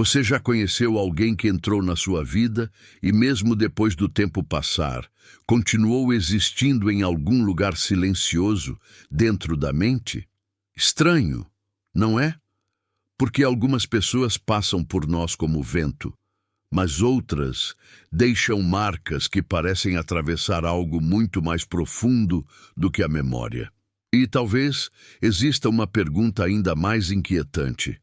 Você já conheceu alguém que entrou na sua vida e, mesmo depois do tempo passar, continuou existindo em algum lugar silencioso dentro da mente? Estranho, não é? Porque algumas pessoas passam por nós como vento, mas outras deixam marcas que parecem atravessar algo muito mais profundo do que a memória. E talvez exista uma pergunta ainda mais inquietante.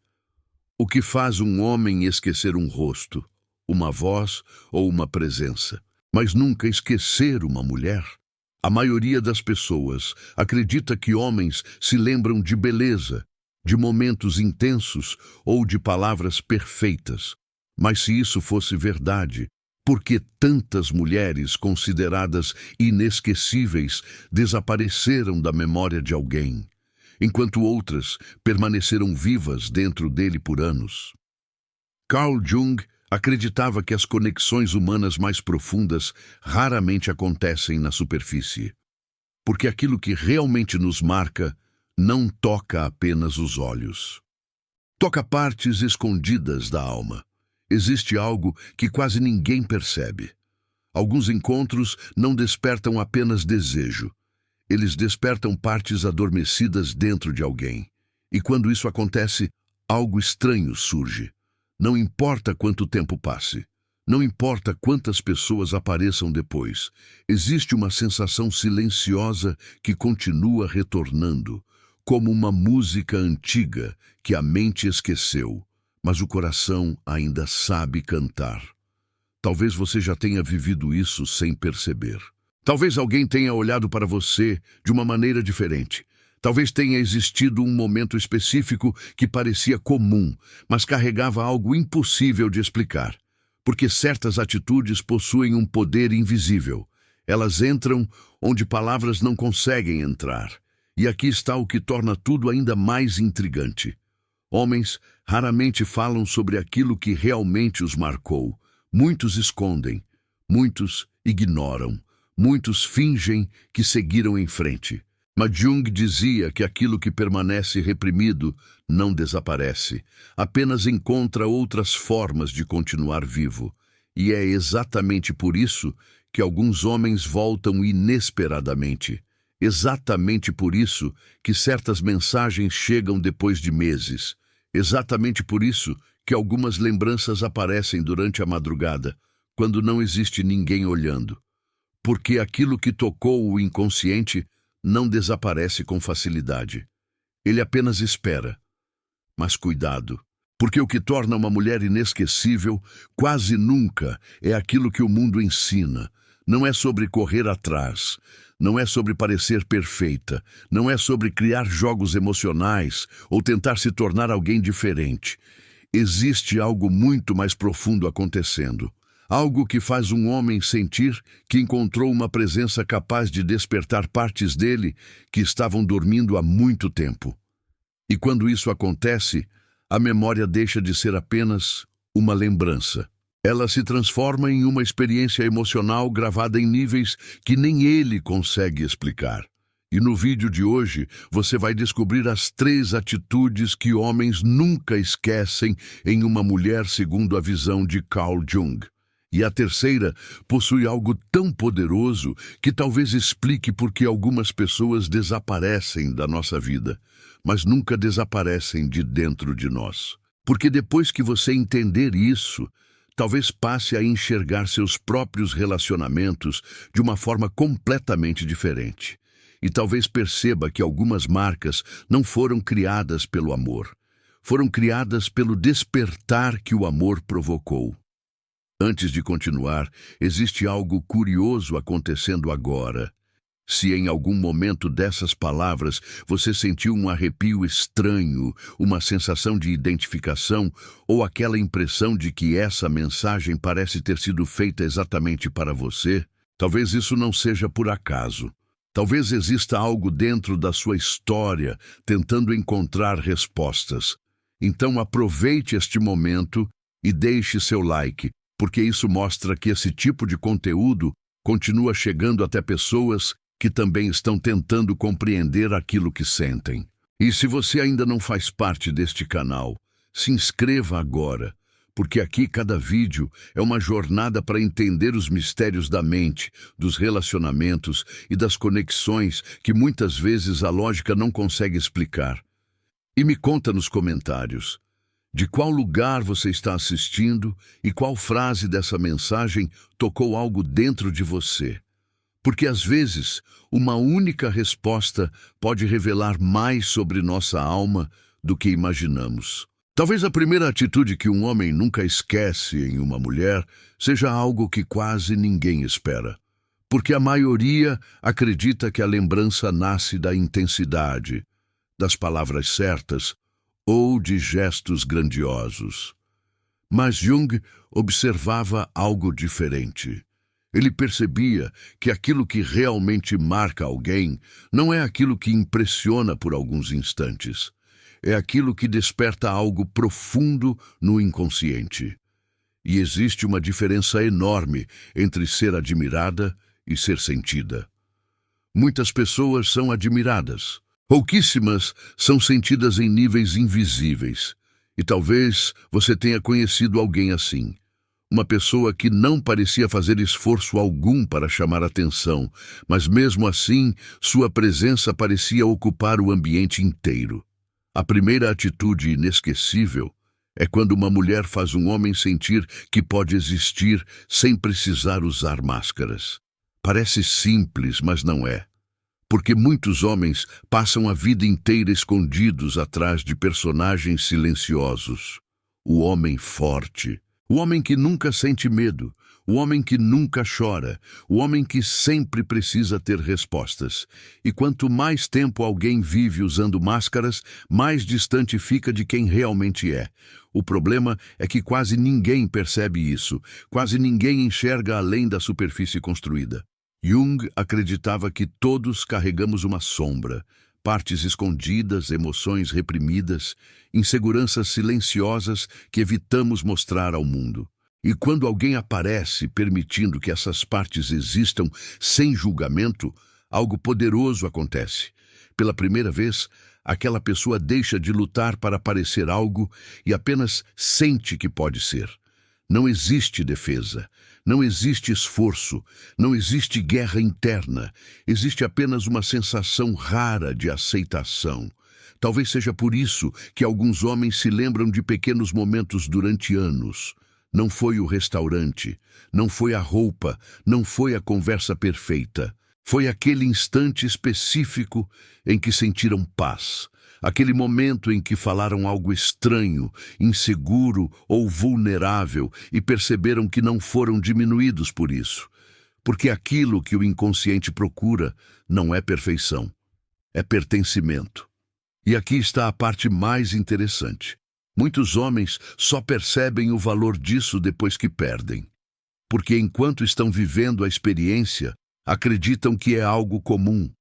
O que faz um homem esquecer um rosto, uma voz ou uma presença, mas nunca esquecer uma mulher? A maioria das pessoas acredita que homens se lembram de beleza, de momentos intensos ou de palavras perfeitas. Mas se isso fosse verdade, por que tantas mulheres consideradas inesquecíveis desapareceram da memória de alguém, enquanto outras permaneceram vivas dentro dele por anos? Carl Jung acreditava que as conexões humanas mais profundas raramente acontecem na superfície, porque aquilo que realmente nos marca não toca apenas os olhos. Toca partes escondidas da alma. Existe algo que quase ninguém percebe. Alguns encontros não despertam apenas desejo. Eles despertam partes adormecidas dentro de alguém. E quando isso acontece, algo estranho surge. Não importa quanto tempo passe. Não importa quantas pessoas apareçam depois. Existe uma sensação silenciosa que continua retornando, como uma música antiga que a mente esqueceu, mas o coração ainda sabe cantar. Talvez você já tenha vivido isso sem perceber. Talvez alguém tenha olhado para você de uma maneira diferente. Talvez tenha existido um momento específico que parecia comum, mas carregava algo impossível de explicar. Porque certas atitudes possuem um poder invisível. Elas entram onde palavras não conseguem entrar. E aqui está o que torna tudo ainda mais intrigante. Homens raramente falam sobre aquilo que realmente os marcou. Muitos escondem, muitos ignoram, muitos fingem que seguiram em frente. Mas Jung dizia que aquilo que permanece reprimido não desaparece, apenas encontra outras formas de continuar vivo. E é exatamente por isso que alguns homens voltam inesperadamente. Exatamente por isso que certas mensagens chegam depois de meses. Exatamente por isso que algumas lembranças aparecem durante a madrugada, quando não existe ninguém olhando. Porque aquilo que tocou o inconsciente não desaparece com facilidade. Ele apenas espera. Mas cuidado, porque o que torna uma mulher inesquecível quase nunca é aquilo que o mundo ensina. Não é sobre correr atrás, não é sobre parecer perfeita, não é sobre criar jogos emocionais ou tentar se tornar alguém diferente. Existe algo muito mais profundo acontecendo. Algo que faz um homem sentir que encontrou uma presença capaz de despertar partes dele que estavam dormindo há muito tempo. E quando isso acontece, a memória deixa de ser apenas uma lembrança. Ela se transforma em uma experiência emocional gravada em níveis que nem ele consegue explicar. E no vídeo de hoje, você vai descobrir as 3 atitudes que homens nunca esquecem em uma mulher segundo a visão de Carl Jung. E a terceira possui algo tão poderoso que talvez explique por que algumas pessoas desaparecem da nossa vida, mas nunca desaparecem de dentro de nós. Porque depois que você entender isso, talvez passe a enxergar seus próprios relacionamentos de uma forma completamente diferente. E talvez perceba que algumas marcas não foram criadas pelo amor. Foram criadas pelo despertar que o amor provocou. Antes de continuar, existe algo curioso acontecendo agora. Se em algum momento dessas palavras você sentiu um arrepio estranho, uma sensação de identificação ou aquela impressão de que essa mensagem parece ter sido feita exatamente para você, talvez isso não seja por acaso. Talvez exista algo dentro da sua história tentando encontrar respostas. Então aproveite este momento e deixe seu like, porque isso mostra que esse tipo de conteúdo continua chegando até pessoas que também estão tentando compreender aquilo que sentem. E se você ainda não faz parte deste canal, se inscreva agora, porque aqui cada vídeo é uma jornada para entender os mistérios da mente, dos relacionamentos e das conexões que muitas vezes a lógica não consegue explicar. E me conta nos comentários de qual lugar você está assistindo e qual frase dessa mensagem tocou algo dentro de você. Porque às vezes, uma única resposta pode revelar mais sobre nossa alma do que imaginamos. Talvez a primeira atitude que um homem nunca esquece em uma mulher seja algo que quase ninguém espera. Porque a maioria acredita que a lembrança nasce da intensidade, das palavras certas ou de gestos grandiosos. Mas Jung observava algo diferente. Ele percebia que aquilo que realmente marca alguém não é aquilo que impressiona por alguns instantes. É aquilo que desperta algo profundo no inconsciente. E existe uma diferença enorme entre ser admirada e ser sentida. Muitas pessoas são admiradas. Pouquíssimas são sentidas em níveis invisíveis. E talvez você tenha conhecido alguém assim. Uma pessoa que não parecia fazer esforço algum para chamar atenção, mas mesmo assim, sua presença parecia ocupar o ambiente inteiro. A primeira atitude inesquecível é quando uma mulher faz um homem sentir que pode existir sem precisar usar máscaras. Parece simples, mas não é. Porque muitos homens passam a vida inteira escondidos atrás de personagens silenciosos. O homem forte, o homem que nunca sente medo, o homem que nunca chora, o homem que sempre precisa ter respostas. E quanto mais tempo alguém vive usando máscaras, mais distante fica de quem realmente é. O problema é que quase ninguém percebe isso, quase ninguém enxerga além da superfície construída. Jung acreditava que todos carregamos uma sombra, partes escondidas, emoções reprimidas, inseguranças silenciosas que evitamos mostrar ao mundo. E quando alguém aparece permitindo que essas partes existam sem julgamento, algo poderoso acontece. Pela primeira vez, aquela pessoa deixa de lutar para parecer algo e apenas sente que pode ser. Não existe defesa, não existe esforço, não existe guerra interna. Existe apenas uma sensação rara de aceitação. Talvez seja por isso que alguns homens se lembram de pequenos momentos durante anos. Não foi o restaurante, não foi a roupa, não foi a conversa perfeita. Foi aquele instante específico em que sentiram paz. Aquele momento em que falaram algo estranho, inseguro ou vulnerável e perceberam que não foram diminuídos por isso. Porque aquilo que o inconsciente procura não é perfeição, é pertencimento. E aqui está a parte mais interessante. Muitos homens só percebem o valor disso depois que perdem. Porque enquanto estão vivendo a experiência, acreditam que é algo comum.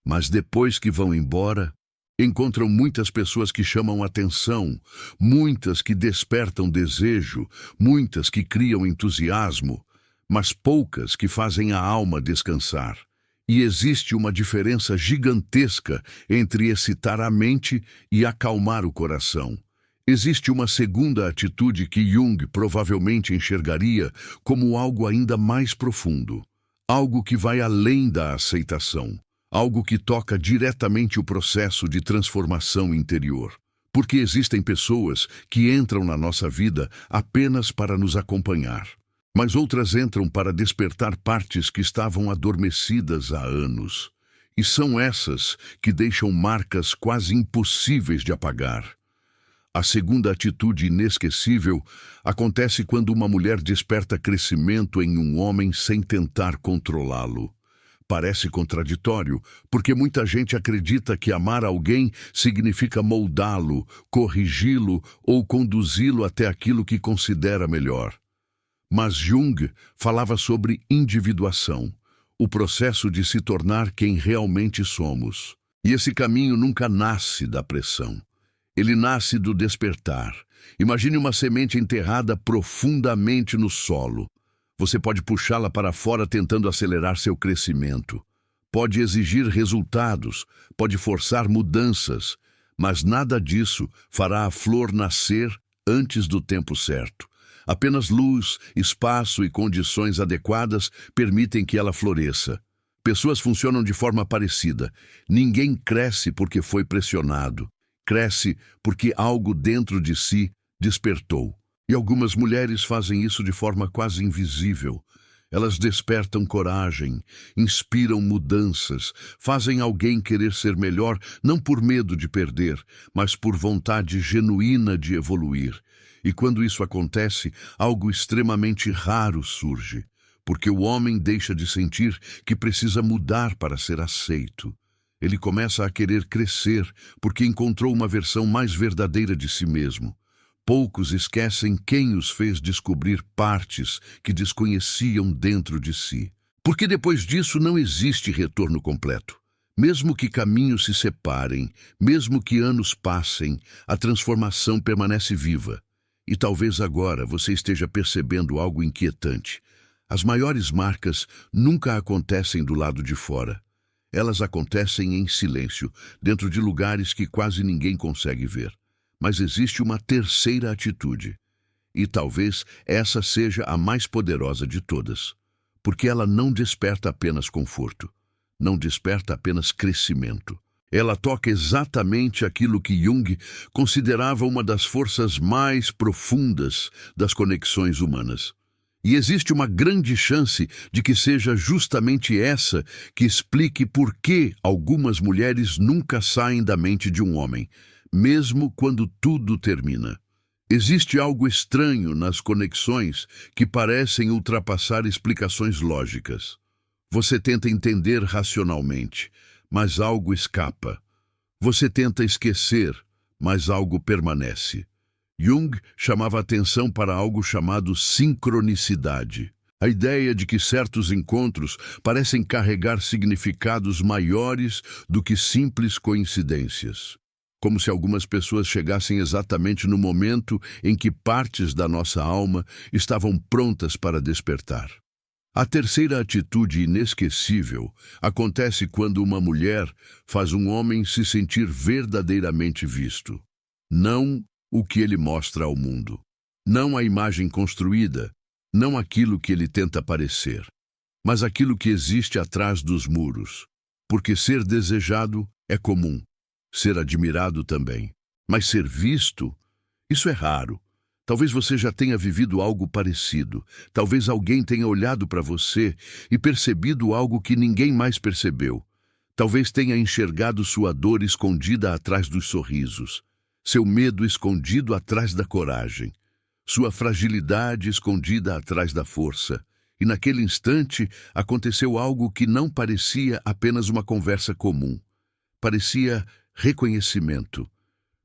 Mas depois que vão embora, encontram muitas pessoas que chamam atenção, muitas que despertam desejo, muitas que criam entusiasmo, mas poucas que fazem a alma descansar. E existe uma diferença gigantesca entre excitar a mente e acalmar o coração. Existe uma segunda atitude que Jung provavelmente enxergaria como algo ainda mais profundo, algo que vai além da aceitação, algo que toca diretamente o processo de transformação interior. Porque existem pessoas que entram na nossa vida apenas para nos acompanhar, mas outras entram para despertar partes que estavam adormecidas há anos. E são essas que deixam marcas quase impossíveis de apagar. A segunda atitude inesquecível acontece quando uma mulher desperta crescimento em um homem sem tentar controlá-lo. Parece contraditório, porque muita gente acredita que amar alguém significa moldá-lo, corrigi-lo ou conduzi-lo até aquilo que considera melhor. Mas Jung falava sobre individuação, o processo de se tornar quem realmente somos. E esse caminho nunca nasce da pressão. Ele nasce do despertar. Imagine uma semente enterrada profundamente no solo. Você pode puxá-la para fora tentando acelerar seu crescimento. Pode exigir resultados, pode forçar mudanças, mas nada disso fará a flor nascer antes do tempo certo. Apenas luz, espaço e condições adequadas permitem que ela floresça. Pessoas funcionam de forma parecida. Ninguém cresce porque foi pressionado. Cresce porque algo dentro de si despertou. E algumas mulheres fazem isso de forma quase invisível. Elas despertam coragem, inspiram mudanças, fazem alguém querer ser melhor, não por medo de perder, mas por vontade genuína de evoluir. E quando isso acontece, algo extremamente raro surge, porque o homem deixa de sentir que precisa mudar para ser aceito. Ele começa a querer crescer porque encontrou uma versão mais verdadeira de si mesmo. Poucos esquecem quem os fez descobrir partes que desconheciam dentro de si. Porque depois disso não existe retorno completo. Mesmo que caminhos se separem, mesmo que anos passem, a transformação permanece viva. E talvez agora você esteja percebendo algo inquietante. As maiores marcas nunca acontecem do lado de fora. Elas acontecem em silêncio, dentro de lugares que quase ninguém consegue ver. Mas existe uma terceira atitude, e talvez essa seja a mais poderosa de todas, porque ela não desperta apenas conforto, não desperta apenas crescimento. Ela toca exatamente aquilo que Jung considerava uma das forças mais profundas das conexões humanas. E existe uma grande chance de que seja justamente essa que explique por que algumas mulheres nunca saem da mente de um homem, mesmo quando tudo termina. Existe algo estranho nas conexões que parecem ultrapassar explicações lógicas. Você tenta entender racionalmente, mas algo escapa. Você tenta esquecer, mas algo permanece. Jung chamava atenção para algo chamado sincronicidade. A ideia de que certos encontros parecem carregar significados maiores do que simples coincidências. Como se algumas pessoas chegassem exatamente no momento em que partes da nossa alma estavam prontas para despertar. A terceira atitude inesquecível acontece quando uma mulher faz um homem se sentir verdadeiramente visto. Não o que ele mostra ao mundo. Não a imagem construída, não aquilo que ele tenta parecer, mas aquilo que existe atrás dos muros. Porque ser desejado é comum. Ser admirado também. Mas ser visto, isso é raro. Talvez você já tenha vivido algo parecido. Talvez alguém tenha olhado para você e percebido algo que ninguém mais percebeu. Talvez tenha enxergado sua dor escondida atrás dos sorrisos, seu medo escondido atrás da coragem, sua fragilidade escondida atrás da força. E naquele instante aconteceu algo que não parecia apenas uma conversa comum. Parecia reconhecimento,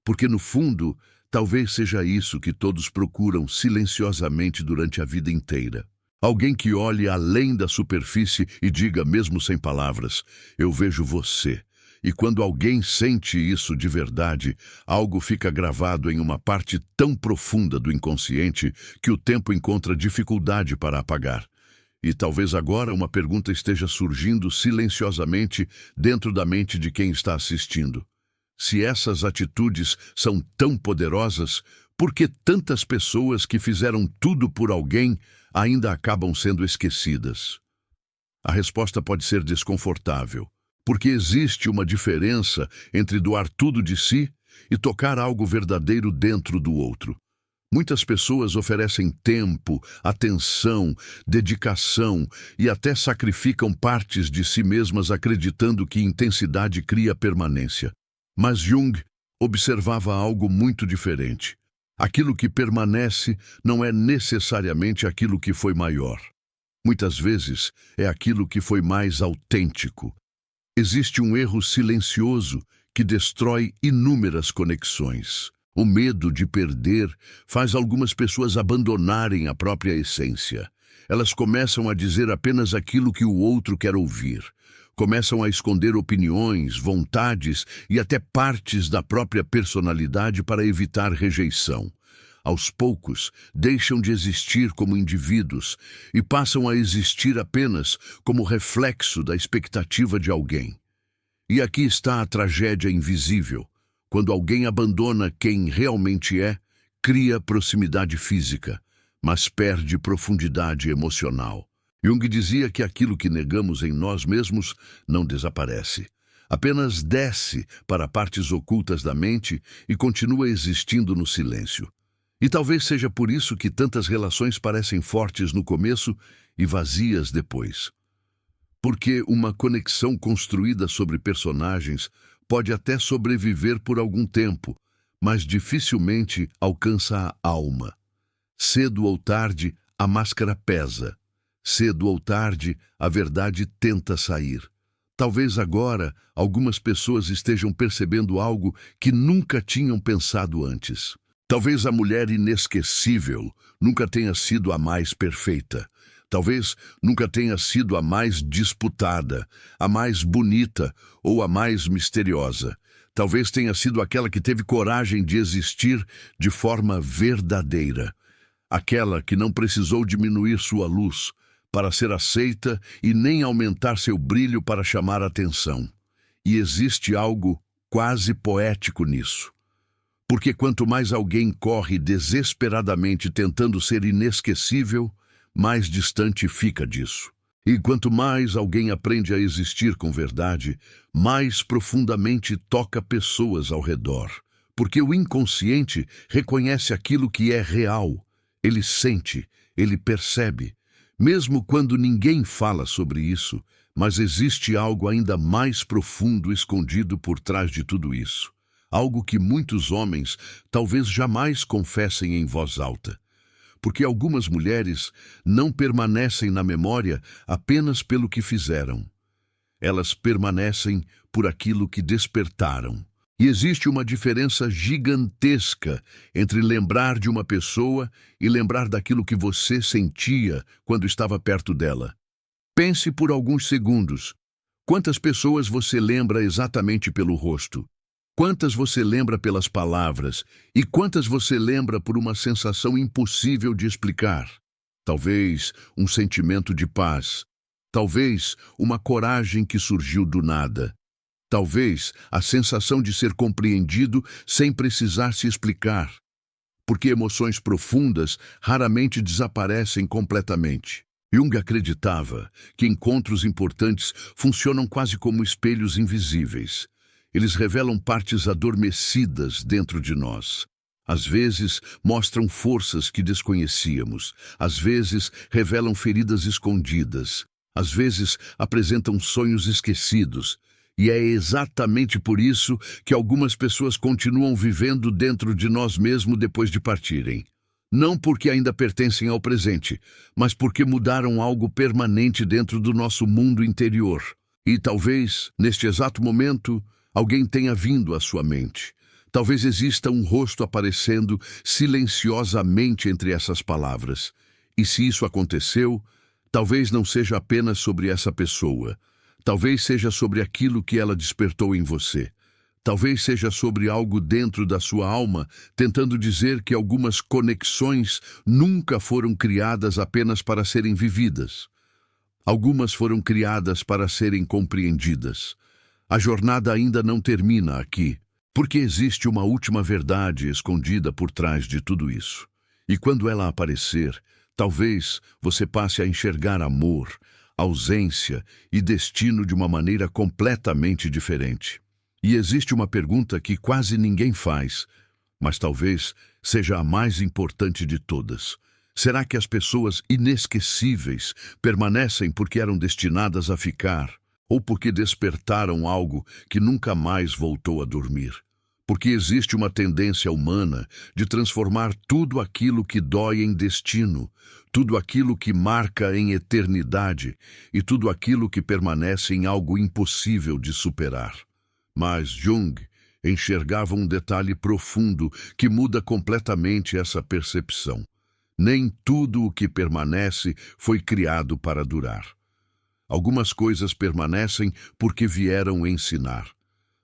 porque no fundo, talvez seja isso que todos procuram silenciosamente durante a vida inteira. Alguém que olhe além da superfície e diga, mesmo sem palavras, eu vejo você. E quando alguém sente isso de verdade, algo fica gravado em uma parte tão profunda do inconsciente que o tempo encontra dificuldade para apagar. E talvez agora uma pergunta esteja surgindo silenciosamente dentro da mente de quem está assistindo. Se essas atitudes são tão poderosas, por que tantas pessoas que fizeram tudo por alguém ainda acabam sendo esquecidas? A resposta pode ser desconfortável, porque existe uma diferença entre doar tudo de si e tocar algo verdadeiro dentro do outro. Muitas pessoas oferecem tempo, atenção, dedicação e até sacrificam partes de si mesmas acreditando que intensidade cria permanência. Mas Jung observava algo muito diferente. Aquilo que permanece não é necessariamente aquilo que foi maior. Muitas vezes é aquilo que foi mais autêntico. Existe um erro silencioso que destrói inúmeras conexões. O medo de perder faz algumas pessoas abandonarem a própria essência. Elas começam a dizer apenas aquilo que o outro quer ouvir. Começam a esconder opiniões, vontades e até partes da própria personalidade para evitar rejeição. Aos poucos, deixam de existir como indivíduos e passam a existir apenas como reflexo da expectativa de alguém. E aqui está a tragédia invisível. Quando alguém abandona quem realmente é, cria proximidade física, mas perde profundidade emocional. Jung dizia que aquilo que negamos em nós mesmos não desaparece. Apenas desce para partes ocultas da mente e continua existindo no silêncio. E talvez seja por isso que tantas relações parecem fortes no começo e vazias depois. Porque uma conexão construída sobre personagens pode até sobreviver por algum tempo, mas dificilmente alcança a alma. Cedo ou tarde, a máscara pesa. Cedo ou tarde, a verdade tenta sair. Talvez agora algumas pessoas estejam percebendo algo que nunca tinham pensado antes. Talvez a mulher inesquecível nunca tenha sido a mais perfeita. Talvez nunca tenha sido a mais disputada, a mais bonita ou a mais misteriosa. Talvez tenha sido aquela que teve coragem de existir de forma verdadeira. Aquela que não precisou diminuir sua luz para ser aceita e nem aumentar seu brilho para chamar atenção. E existe algo quase poético nisso. Porque quanto mais alguém corre desesperadamente tentando ser inesquecível, mais distante fica disso. E quanto mais alguém aprende a existir com verdade, mais profundamente toca pessoas ao redor. Porque o inconsciente reconhece aquilo que é real. Ele sente, ele percebe. Mesmo quando ninguém fala sobre isso, mas existe algo ainda mais profundo escondido por trás de tudo isso. Algo que muitos homens talvez jamais confessem em voz alta. Porque algumas mulheres não permanecem na memória apenas pelo que fizeram. Elas permanecem por aquilo que despertaram. E existe uma diferença gigantesca entre lembrar de uma pessoa e lembrar daquilo que você sentia quando estava perto dela. Pense por alguns segundos. Quantas pessoas você lembra exatamente pelo rosto? Quantas você lembra pelas palavras? E quantas você lembra por uma sensação impossível de explicar? Talvez um sentimento de paz. Talvez uma coragem que surgiu do nada. Talvez a sensação de ser compreendido sem precisar se explicar. Porque emoções profundas raramente desaparecem completamente. Jung acreditava que encontros importantes funcionam quase como espelhos invisíveis. Eles revelam partes adormecidas dentro de nós. Às vezes, mostram forças que desconhecíamos. Às vezes, revelam feridas escondidas. Às vezes, apresentam sonhos esquecidos. E é exatamente por isso que algumas pessoas continuam vivendo dentro de nós mesmos depois de partirem. Não porque ainda pertencem ao presente, mas porque mudaram algo permanente dentro do nosso mundo interior. E talvez, neste exato momento, alguém tenha vindo à sua mente. Talvez exista um rosto aparecendo silenciosamente entre essas palavras. E se isso aconteceu, talvez não seja apenas sobre essa pessoa. Talvez seja sobre aquilo que ela despertou em você. Talvez seja sobre algo dentro da sua alma, tentando dizer que algumas conexões nunca foram criadas apenas para serem vividas. Algumas foram criadas para serem compreendidas. A jornada ainda não termina aqui, porque existe uma última verdade escondida por trás de tudo isso. E quando ela aparecer, talvez você passe a enxergar amor, ausência e destino de uma maneira completamente diferente. E existe uma pergunta que quase ninguém faz, mas talvez seja a mais importante de todas. Será que as pessoas inesquecíveis permanecem porque eram destinadas a ficar, ou porque despertaram algo que nunca mais voltou a dormir? Porque existe uma tendência humana de transformar tudo aquilo que dói em destino, tudo aquilo que marca em eternidade e tudo aquilo que permanece em algo impossível de superar. Mas Jung enxergava um detalhe profundo que muda completamente essa percepção. Nem tudo o que permanece foi criado para durar. Algumas coisas permanecem porque vieram ensinar.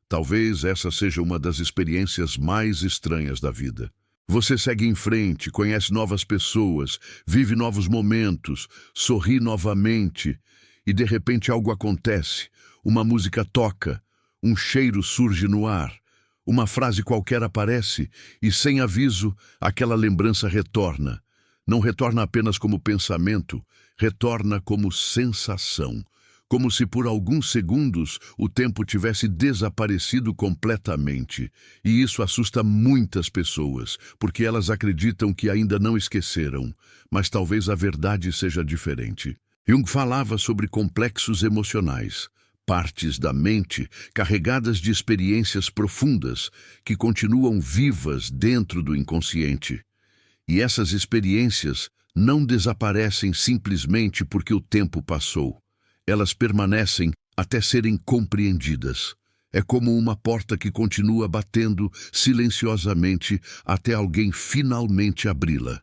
Talvez essa seja uma das experiências mais estranhas da vida. Você segue em frente, conhece novas pessoas, vive novos momentos, sorri novamente e de repente algo acontece. Uma música toca, um cheiro surge no ar, uma frase qualquer aparece e sem aviso aquela lembrança retorna. Não retorna apenas como pensamento, retorna como sensação, como se por alguns segundos o tempo tivesse desaparecido completamente. E isso assusta muitas pessoas, porque elas acreditam que ainda não esqueceram, mas talvez a verdade seja diferente. Jung falava sobre complexos emocionais, partes da mente carregadas de experiências profundas que continuam vivas dentro do inconsciente. E essas experiências não desaparecem simplesmente porque o tempo passou. Elas permanecem até serem compreendidas. É como uma porta que continua batendo silenciosamente até alguém finalmente abri-la.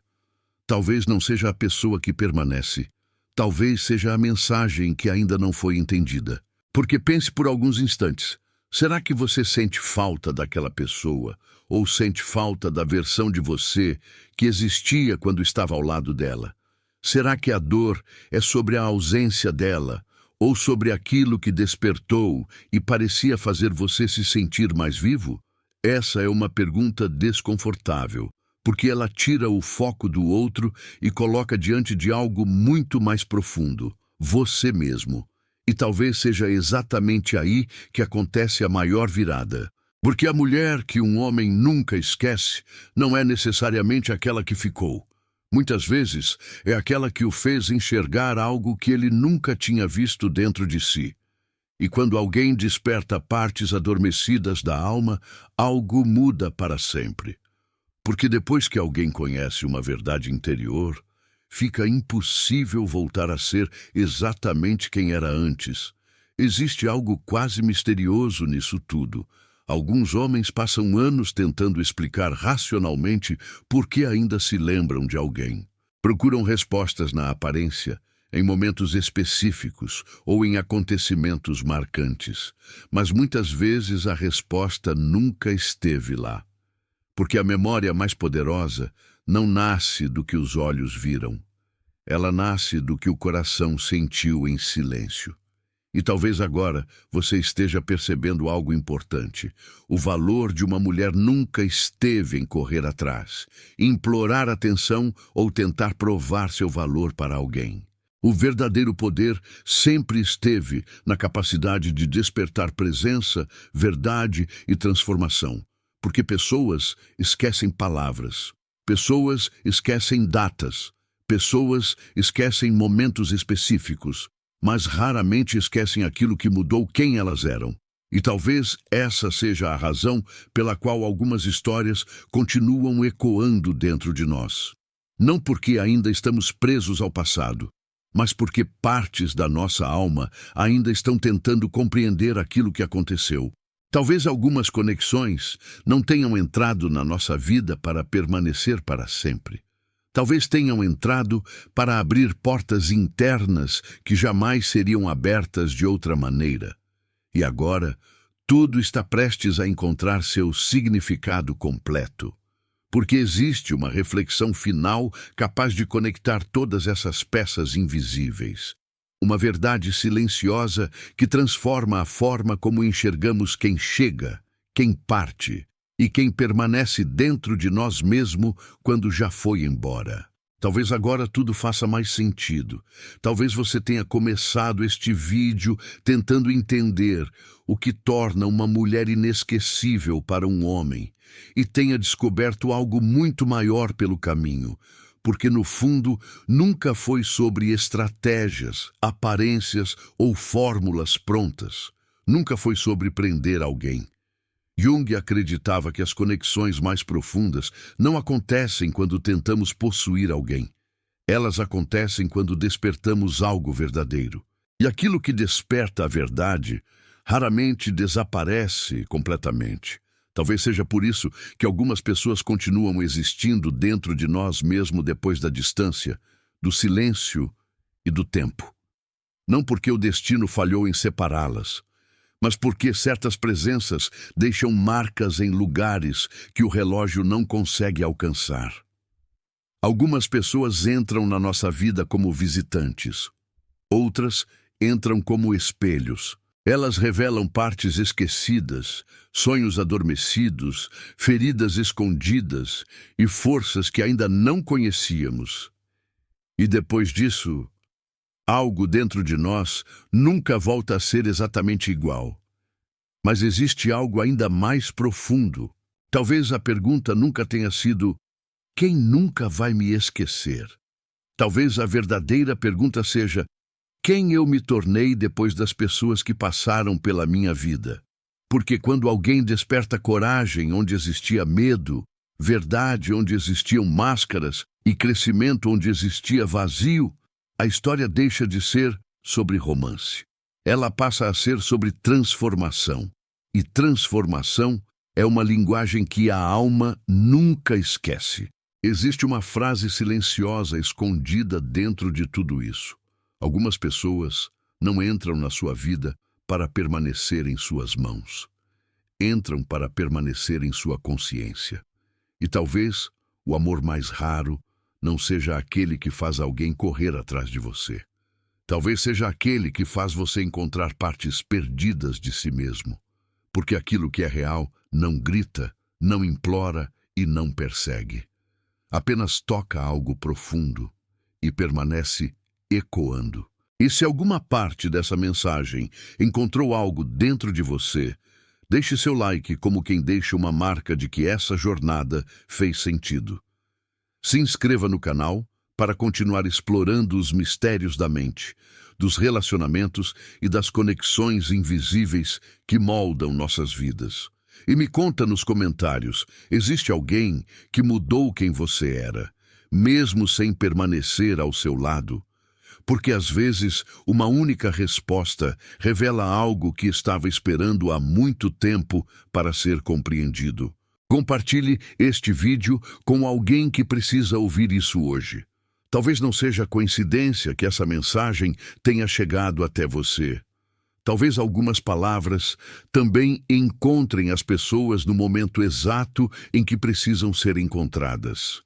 Talvez não seja a pessoa que permanece. Talvez seja a mensagem que ainda não foi entendida. Porque pense por alguns instantes. Será que você sente falta daquela pessoa? Ou sente falta da versão de você que existia quando estava ao lado dela? Será que a dor é sobre a ausência dela? Ou sobre aquilo que despertou e parecia fazer você se sentir mais vivo? Essa é uma pergunta desconfortável, porque ela tira o foco do outro e coloca diante de algo muito mais profundo, você mesmo. E talvez seja exatamente aí que acontece a maior virada. Porque a mulher que um homem nunca esquece não é necessariamente aquela que ficou. Muitas vezes é aquela que o fez enxergar algo que ele nunca tinha visto dentro de si. E quando alguém desperta partes adormecidas da alma, algo muda para sempre. Porque depois que alguém conhece uma verdade interior, fica impossível voltar a ser exatamente quem era antes. Existe algo quase misterioso nisso tudo. Alguns homens passam anos tentando explicar racionalmente por que ainda se lembram de alguém. Procuram respostas na aparência, em momentos específicos ou em acontecimentos marcantes. Mas muitas vezes a resposta nunca esteve lá. Porque a memória mais poderosa não nasce do que os olhos viram. Ela nasce do que o coração sentiu em silêncio. E talvez agora você esteja percebendo algo importante. O valor de uma mulher nunca esteve em correr atrás, implorar atenção ou tentar provar seu valor para alguém. O verdadeiro poder sempre esteve na capacidade de despertar presença, verdade e transformação. Porque pessoas esquecem palavras, pessoas esquecem datas, pessoas esquecem momentos específicos, mas raramente esquecem aquilo que mudou quem elas eram. E talvez essa seja a razão pela qual algumas histórias continuam ecoando dentro de nós. Não porque ainda estamos presos ao passado, mas porque partes da nossa alma ainda estão tentando compreender aquilo que aconteceu. Talvez algumas conexões não tenham entrado na nossa vida para permanecer para sempre. Talvez tenham entrado para abrir portas internas que jamais seriam abertas de outra maneira. E agora, tudo está prestes a encontrar seu significado completo. Porque existe uma reflexão final capaz de conectar todas essas peças invisíveis. Uma verdade silenciosa que transforma a forma como enxergamos quem chega, quem parte e quem permanece dentro de nós mesmo quando já foi embora. Talvez agora tudo faça mais sentido. Talvez você tenha começado este vídeo tentando entender o que torna uma mulher inesquecível para um homem e tenha descoberto algo muito maior pelo caminho. Porque, no fundo, nunca foi sobre estratégias, aparências ou fórmulas prontas. Nunca foi sobre prender alguém. Jung acreditava que as conexões mais profundas não acontecem quando tentamos possuir alguém. Elas acontecem quando despertamos algo verdadeiro. E aquilo que desperta a verdade raramente desaparece completamente. Talvez seja por isso que algumas pessoas continuam existindo dentro de nós mesmo depois da distância, do silêncio e do tempo. Não porque o destino falhou em separá-las, mas porque certas presenças deixam marcas em lugares que o relógio não consegue alcançar. Algumas pessoas entram na nossa vida como visitantes. Outras entram como espelhos, Elas revelam partes esquecidas, sonhos adormecidos, feridas escondidas e forças que ainda não conhecíamos. E depois disso, algo dentro de nós nunca volta a ser exatamente igual. Mas existe algo ainda mais profundo. Talvez a pergunta nunca tenha sido: quem nunca vai me esquecer? Talvez a verdadeira pergunta seja: quem eu me tornei depois das pessoas que passaram pela minha vida? Porque quando alguém desperta coragem onde existia medo, verdade onde existiam máscaras e crescimento onde existia vazio, a história deixa de ser sobre romance. Ela passa a ser sobre transformação. E transformação é uma linguagem que a alma nunca esquece. Existe uma frase silenciosa escondida dentro de tudo isso. Algumas pessoas não entram na sua vida para permanecer em suas mãos. Entram para permanecer em sua consciência. E talvez o amor mais raro não seja aquele que faz alguém correr atrás de você. Talvez seja aquele que faz você encontrar partes perdidas de si mesmo. Porque aquilo que é real não grita, não implora e não persegue. Apenas toca algo profundo e permanece ecoando. E se alguma parte dessa mensagem encontrou algo dentro de você, deixe seu like como quem deixa uma marca de que essa jornada fez sentido. Se inscreva no canal para continuar explorando os mistérios da mente, dos relacionamentos e das conexões invisíveis que moldam nossas vidas. E me conta nos comentários, existe alguém que mudou quem você era, mesmo sem permanecer ao seu lado? Porque às vezes uma única resposta revela algo que estava esperando há muito tempo para ser compreendido. Compartilhe este vídeo com alguém que precisa ouvir isso hoje. Talvez não seja coincidência que essa mensagem tenha chegado até você. Talvez algumas palavras também encontrem as pessoas no momento exato em que precisam ser encontradas.